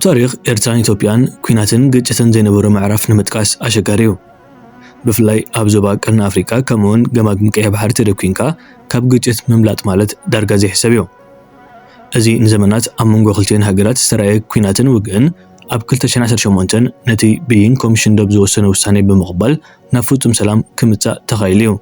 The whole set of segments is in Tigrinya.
ታሪክ ኤርትራን ኢትዮጵያን ኩናትን ግጭትን ዘይነበሩ ምዕራፍ ንምጥቃስ አሸጋሪው ብፍላይ ኣብ ዞባ ቀርኒ አፍሪካ ከምውን ገማግም ቀይ ባህር ተደኩንካ ካብ ግጭት መምላጥ ማለት ዳርጋ ዘይሕሰብ እዩ እዚ ንዘመናት ኣብ መንጎ ክልቲአን ሃገራት ዝተራእየ ኩናትን ውግእን ኣብ 2018 ነቲ ቢይን ኮሚሽን ደብ ዝወሰነ ውሳኔ ብምቕባል ናብ ፍጹም ሰላም ክምጻእ ተኻኢሉ እዩ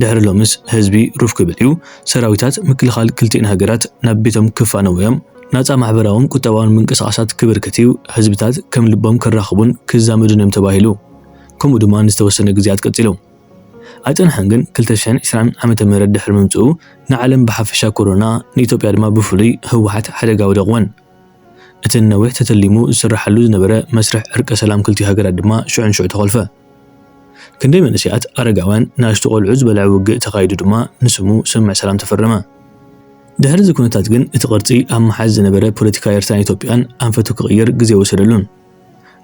ድሕሪ ሎምስ ህዝቢ ሩፍ ክብል እዩ ሰራዊታት ምክልኻል ክልቲአን ሃገራት ናብ ቤቶም ክፋነውዮም ናጻ ማሕበራውን ቁጠባውን ምንቅስቓሳት ክብርክትዩ ህዝብታት ከም ልቦም ክራኸቡን ክዛመዱን እዮም ተባሂሉ ከምኡ ድማ ንዝተወሰነ ግዜያት ቀጺሉ ኣይተንሕን ግን 2020 ዓመተ ምህረት ድሕሪ ምምጽኡ ንዓለም ብሓፈሻ ኮሮና ንኢትዮጵያ ድማ ብፍሉይ ህወሓት ሓደጋ ወደቕወን እቲ ነዊሕ ተተሊሙ ዝስራሓሉ ዝነበረ መስርሕ ዕርቀ ሰላም ክልቲኡ ሃገራት ድማ ሽዑን ሽዑ ተኸልፈ ክንደይ መንእሰያት ኣረጋውያን ንኣሽቱ ቆልዑ ዝበልዐ ውግእ ተኻይዱ ድማ ንስሙ ስምዕ ሰላም ተፈረመ ድሕሪ እዚ ኩነታት ግን እቲ ቅርጺ ኣብ መሓዝ ዝነበረ ፖለቲካ ኤርትራን ኢትዮጵያን ኣንፈቱ ክቕይር ግዜ ወሰደሉን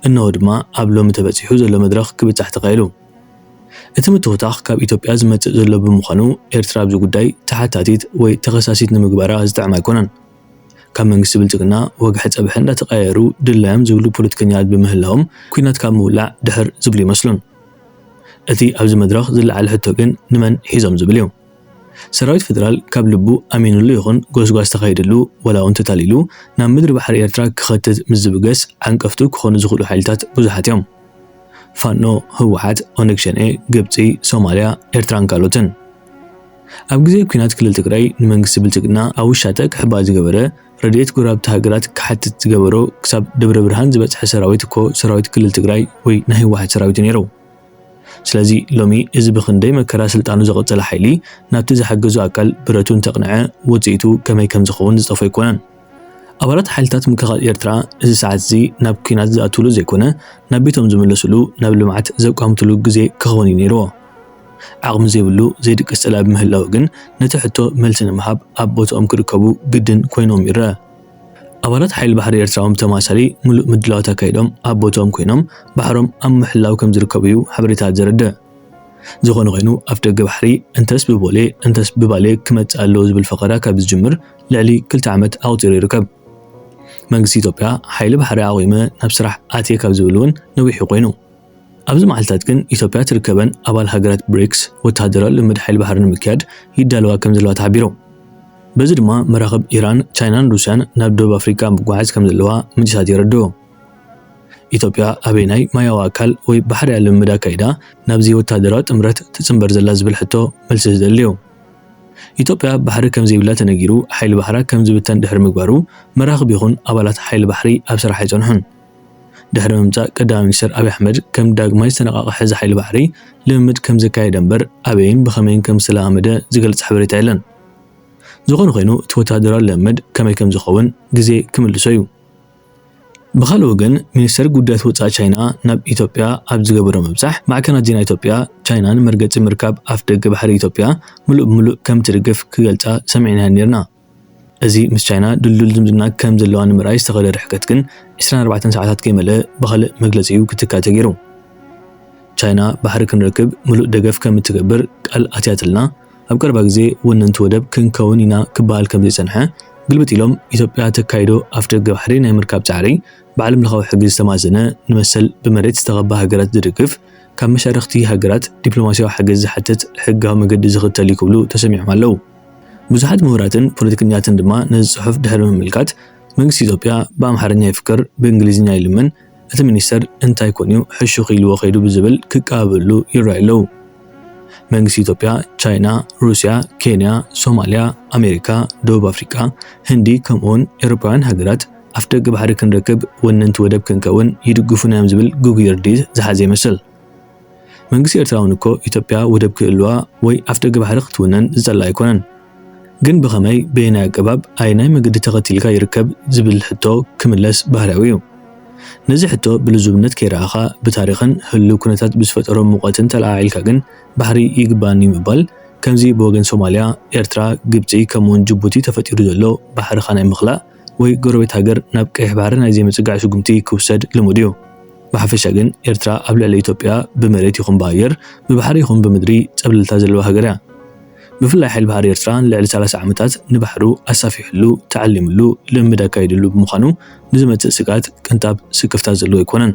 እነሆ ድማ ኣብ ሎሚ ተበፂሑ ዘሎ መድረኽ ክብጻሕ ተኻኢሉ እቲ ምትውታኽ ካብ ኢትዮጵያ ዝመጽእ ዘሎ ብምዃኑ ኤርትራ ኣብዚ ጉዳይ ተሓታቲት ወይ ተኸሳሲት ንምግባራ ዝጥዕም ኣይኮነን ካብ መንግስቲ ብልጽግና ወግሒ ፀብሒ እንዳተቐያየሩ ድላዮም ዝብሉ ፖለቲከኛታት ብምህላዎም ኩናት ካብ ምውላዕ ድሕር ዝብሉ ይመስሉን እቲ ኣብዚ መድረኽ ዝለዓለ ሕቶ ግን ንመን ሒዞም ዝብል እዩ ሰራዊት ፌደራል ካብ ልቡ ኣሚኑሉ ይኹን ጎስጓስ ተኻይድሉ ወላ እውን ተታሊሉ ናብ ምድሪ ባሕሪ ኤርትራ ክኸትት ምስ ዝብገስ ዓንቀፍቱ ክኾኑ ዝኽእሉ ሓይልታት ብዙሓት እዮም ፋኖ ህወሓት ኦነግ ሸኔ ግብፂ ሶማልያ ኤርትራን ካልኦትን ኣብ ግዜ ኩናት ክልል ትግራይ ንመንግስቲ ብልጽግና ኣብ ውሻጠ ክሕባር ዝገበረ ረድኤት ጎራብቲ ሃገራት ክሓትት ዝገበሮ ክሳብ ደብረ ብርሃን ዝበፅሐ ሰራዊት እኮ ሰራዊት ክልል ትግራይ ወይ ናይ ህወሓት ሰራዊት ነይሩ ስለዚ ሎሚ እዚ ብክንደይ መከራ ስልጣኑ ዘቐጸለ ሓይሊ ናብቲ ዝሓገዙ ኣካል ብረቱን ተቕንዐ ውጽኢቱ ከመይ ከም ዝኸውን ዝጠፈ ይኮነን ኣባላት ሓይልታት ምክልኻል ኤርትራ እዚ ሰዓት እዚ ናብ ኩናት ዝኣትውሉ ዘይኮነ ናብ ቤቶም ዝምለስሉ ናብ ልምዓት ዘቋምትሉ ግዜ ክኸውን እዩ ነይርዎ ዓቕሚ ዘይብሉ ዘይድቅስ ፀላ ብምህላው ግን ነቲ ሕቶ መልሲ ንምሃብ ኣብ ቦትኦም ክርከቡ ግድን ኮይኖም ይረአ ኣባላት ሓይሊ ባሕሪ ኤርትራውን ብተማሳሊ ሙሉእ ምድላዋት ኣካይዶም ኣብ ቦትኦም ኮይኖም ባሕሮም ኣብ ምሕላው ከም ዝርከቡ እዩ ሓበሬታት ዘርድእ ዝኾነ ኮይኑ ኣፍ ደገ ባሕሪ እንተስ ብቦሌ እንተስ ብባሌ ክመጽእ ኣለዎ ዝብል ፈቐዳ ካብ ዝጅምር ልዕሊ 2 ዓመት ኣቑፂሩ ይርከብ መንግስቲ ኢትዮጵያ ሓይሊ ባሕሪ ኣቑመ ናብ ስራሕ ኣትየ ካብ ዝብል እውን ነዊሑ ኮይኑ ኣብዚ መዓልታት ግን ኢትዮጵያ ትርከበን ኣባል ሃገራት ብሪክስ ወተሃደራዊ ልምድ ሓይሊ ባሕሪ ንምክያድ ይዳለዋ ከም ዘለዋ ተሓቢሩ በዚ ድማ መራኸብ ኢራን ቻይናን ሩስያን ናብ ደቡብ ኣፍሪካ ምጓዓዝ ከም ዘለዋ ምንጭታት ይረድኡ ኢትዮጵያ ኣበይናይ ማያዊ ኣካል ወይ ባሕሪ ልምድ ኣካይዳ ናብዚ ወተሃደራዊ ጥምረት ትጽምበር ዘላ ዝብል ሕቶ መልሲ ዝደልዩ ኢትዮጵያ ባሕሪ ከም ዘይብላ ተነጊሩ ሓይሊ ባሕራ ከም ዝብተን ድሕሪ ምግባሩ መራኸብ ይኹን ኣባላት ሓይሊ ባሕሪ ኣብ ስራሕ ኣይጸንሑን ድሕሪ ምምጻእ ቀዳማይ ሚኒስትር ኣብይ ኣሕመድ ከም ዳግማይ ዝተነቓቕሐ ሓይሊ ባሕሪ ልምምድ ከም ዘካየደ እምበር ኣበይን ብኸመይን ከም ዝተለማመደ ዝገልጽ ሓበሬታ የለን ዝኾነ ኮይኑ እቲ ወተሃደራዊ ልምምድ ከመይ ከም ዝኸውን ግዜ ክምልሶ እዩ ብኻልእ ወገን ሚኒስትር ጉዳያት ወጻኢ ቻይና ናብ ኢትዮጵያ ኣብ ዝገበሮ ምብጻሕ ማዕከናት ዜና ኢትዮጵያ ቻይናን መርገጺ ምርካብ ኣፍ ደገ ባሕሪ ኢትዮጵያ ሙሉእ ከም ትድግፍ ክገልጻ ሰሚዕና ነርና እዚ ምስ ቻይና ድልዱል ዝምድና ከም ዘለዋ ንምርኣይ ዝተኸደ ርሕቀት ግን 24 ሰዓታት ከይመልአ ብኻልእ መግለጺ እዩ ክትካል ተገይሩ ቻይና ባሕሪ ክንረክብ ሙሉእ ደገፍ ከም እትገብር ቃል ኣትያትልና ኣብ ቀረባ ግዜ ወነንቲ ወደብ ክንከውን ኢና ክበሃል ከም ዘይጸንሐ ግልብጥ ኢሎም ኢትዮጵያ ተካይዶ ኣፍ ደገ ባሕሪ ናይ ምርካብ ጻዕሪ ብዓለም ለኻዊ ሕጊ ዝተማዘነ ንመሰል ብመሬት ዝተቐባ ሃገራት ዝድግፍ ካብ መሻርክቲ ሃገራት ዲፕሎማስያዊ ሓገዝ ዝሓትት ሕጋዊ መገዲ ዝኽተል ይክብሉ ተሰሚዖም ኣለዉ ብዙሓት ምሁራትን ፖለቲከኛትን ድማ ነዚ ጽሑፍ ድሕሪ ምምልካት መንግስቲ ኢትዮጵያ ብኣምሓርኛ ይፍከር ብእንግሊዝኛ ይልምን እቲ ሚኒስተር እንታይ ኮን እዩ ሕሹኽ ኢልዎ ኸይዱ ብዝብል ክቃበሉ ይረኣዩ ኣለዉ መንግስቲ ኢትዮጵያ ቻይና ሩስያ ኬንያ ሶማልያ ኣሜሪካ ደቡብ ኣፍሪካ ህንዲ ከምኡውን ኤውሮፓውያን ሃገራት ኣፍ ደገ ባሕሪ ክንረክብ ወነንቲ ወደብ ክንከውን ይድግፉና እዮም ዝብል ጉጉይ ርዲት ዝሓዘ ይመስል መንግስቲ ኤርትራ እውን እኮ ኢትዮጵያ ወደብ ክህልዋ ወይ ኣፍ ደገ ባሕሪ ክትውነን ዝጸልእ ኣይኮነን ግን ብኸመይ በየናይ ኣገባብ ኣይናይ መገዲ ተኸቲልካ ይርከብ ዝብል ሕቶ ክምለስ ባህርያዊ እዩ ነዚ ሕቶ ብልዙብነት ከይረኣኻ ብታሪኽን ህልው ኩነታት ብዝፈጠሮ ሙቐትን ተለዓዒልካ ግን ባሕሪ ይግባኒ ምባል ከምዚ ብወገን ሶማልያ ኤርትራ ግብፂ ከምኡውን ጅቡቲ ተፈጢሩ ዘሎ ባሕርኻ ናይ ምኽላእ ወይ ጎረቤት ሃገር ናብ ቀይሕ ባሕሪ ናይ ዘይምጽጋዕ ሽጉምቲ ክውሰድ ልሙድ እዩ ብሓፈሻ ግን ኤርትራ ኣብ ልዕሊ ኢትዮጵያ ብመሬት ይኹን ብኣየር ብባሕሪ ይኹን ብምድሪ ጸብለልታ ዘለዋ ሃገር እያ بفلاي حيل بحر إرترا لعل 3 عامات نبحرو أسافيحلو تعلملو لمد أكايدلو بمخانو نزمت سقات كنتاب سكفتات زلو يكونن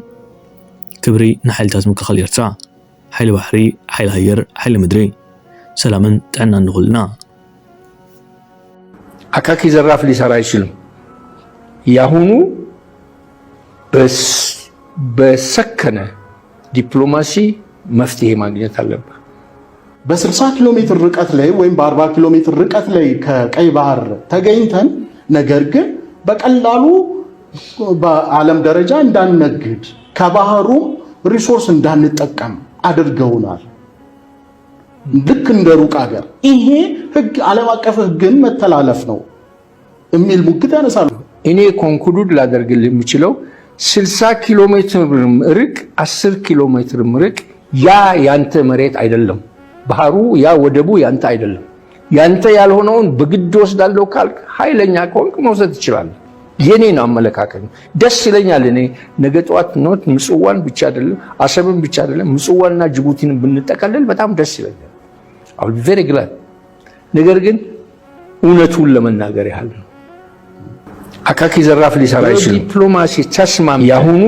كبري نحيلتات مكخل إرترا حيل بحري حيل هير حيل مدري سلامن تعنا نقولنا أكاكي زراف لي سرايشلو يهونو بسكنة دبلوماسي مفتيه ماغنيت አለበት በ60 ኪሎ ሜትር ርቀት ላይ ወይም በ40 ኪሎ ሜትር ርቀት ላይ ከቀይ ባህር ተገኝተን ነገር ግን በቀላሉ በዓለም ደረጃ እንዳንነግድ ከባህሩ ሪሶርስ እንዳንጠቀም አድርገውናል ልክ እንደ ሩቅ ሀገር ይሄ ህግ ዓለም አቀፍ ህግን መተላለፍ ነው የሚል ሙግት ያነሳሉ እኔ ኮንክሉድ ላደርግልህ የምችለው 60 ኪሎ ሜትር ርቅ 10 ኪሎ ሜትር ርቅ ያ ያንተ መሬት አይደለም ባህሩ ያ ወደቡ ያንተ አይደለም ያንተ ያልሆነውን በግድ ወስዳለው ካልክ ኃይለኛ ኮንክ መውሰድ ይችላል የኔ ነው አመለካከት ደስ ይለኛል እኔ ነገ ጧት ኖት ምጽዋን ብቻ አይደለም አሰብን ብቻ አይደለም ምጽዋና ጅቡቲን ብንጠቀለል በጣም ደስ ይለኛል አው ቬሪ ግላድ ነገር ግን እውነቱን ለመናገር ያህል ነው አካኪ ዘራፍ ሊሰራ ይችላል ዲፕሎማሲ ተስማም ያሁኑ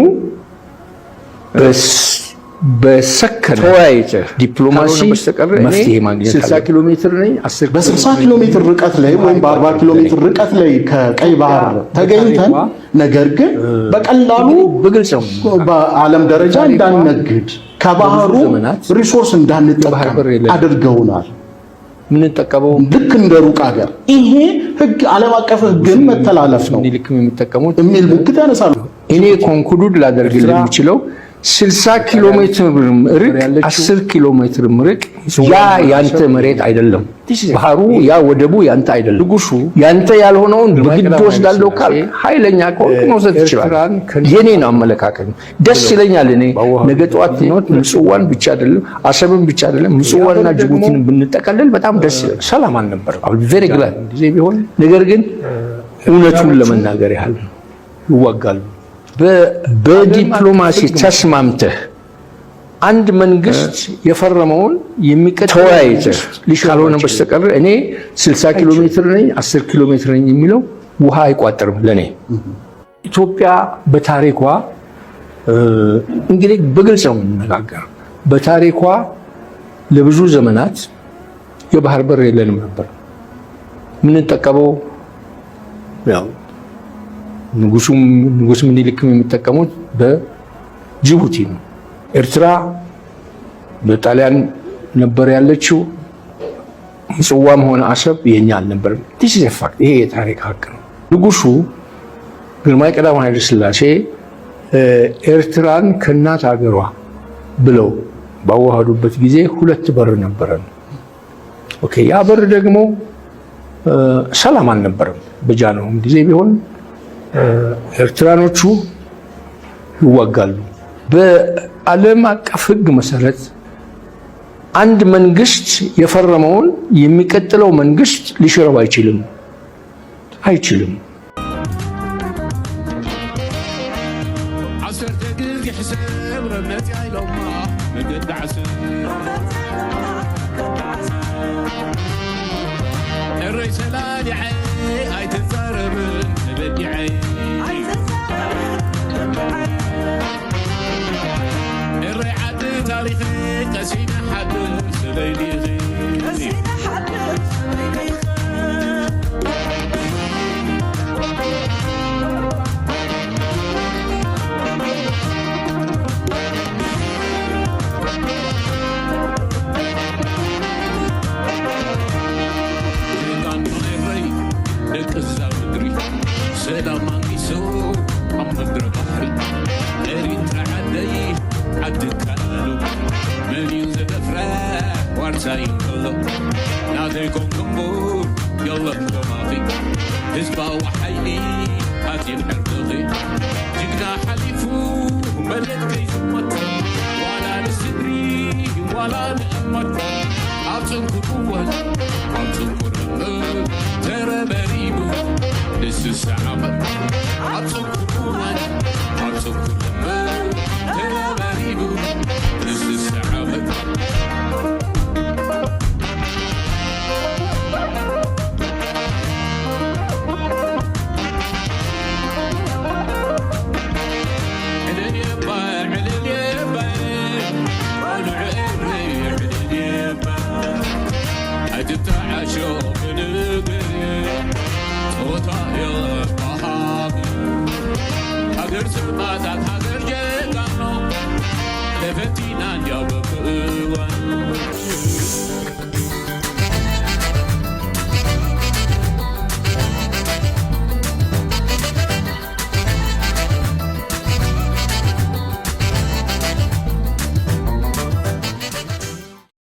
በሰከነ ተወያይተ ዲፕሎማሲ መፍትሄ ማግኘት 60 ኪሎ ሜትር ነኝ 10 በ60 ኪሎ ሜትር ርቀት ላይ ወይም በ40 ኪሎ ሜትር ርቀት ላይ ከቀይ ባህር ተገኝተን ነገር ግን በቀላሉ በግልጽ በዓለም ደረጃ እንዳንነግድ ከባህሩ ሪሶርስ እንዳንጠቀም አድርገውናል ምን ተጠቀመው ልክ እንደ ሩቅ ሀገር ይሄ ህግ ዓለም አቀፍ ህግን መተላለፍ ነው ልክም የሚጠቀሙት የሚል ሙግት ያነሳሉ እኔ ኮንክሉድ ላደርግልህ የምችለው 60 ኪሎ ሜትር ርቅ 10 ኪሎ ሜትር ርቅ ያ ያንተ መሬት አይደለም ባህሩ ያ ወደቡ ያንተ አይደለም ንጉሱ ያንተ ያልሆነውን በግድ ወስዳለው ካልክ ኃይለኛ ኮንክ መውሰድ ይችላል የኔ ነው አመለካከት ደስ ይለኛል እኔ ነገ ጧት ኖት ምጽዋን ብቻ አይደለም አሰብን ብቻ አይደለም ምጽዋና ጅቡቲን ብንጠቀለል በጣም ደስ ይላል ሰላም አልነበረም አው ቬሪ ግላድ ጊዜ ቢሆን ነገር ግን እውነቱን ለመናገር ያህል ይዋጋሉ በዲፕሎማሲ ተስማምተህ አንድ መንግስት የፈረመውን የሚቀጥለው ተወያይተህ ሊሻለውና በስተቀር እኔ 60 ኪሎ ሜትር ነኝ 10 ኪሎ ሜትር ነኝ የሚለው ውሃ አይቋጠርም ለኔ ኢትዮጵያ በታሪኳ እንግዲህ በግልጽ ነው የምንነጋገር በታሪኳ ለብዙ ዘመናት የባህር በር የለንም ነበር ምን ተጠቀመው ያው ንጉስ ምኒልክም የሚጠቀሙት በጅቡቲ ነው ኤርትራ በጣሊያን ነበር ያለችው ምጽዋም ሆነ አሰብ የኛ አልነበረም this is a fact ይሄ የታሪክ ሀቅ ነው ንጉሱ ግርማዊ ቀዳማዊ ኃይለ ሥላሴ ኤርትራን ከናት ሀገሯ ብለው ባዋሃዱበት ጊዜ ሁለት በር ነበረን ኦኬ ያ በር ደግሞ ሰላም አልነበረም በጃነው ጊዜ ቢሆን ኤርትራኖቹ ይዋጋሉ በዓለም አቀፍ ህግ መሰረት አንድ መንግስት የፈረመውን የሚቀጥለው መንግስት ሊሽረው አይችልም ያበክእዋን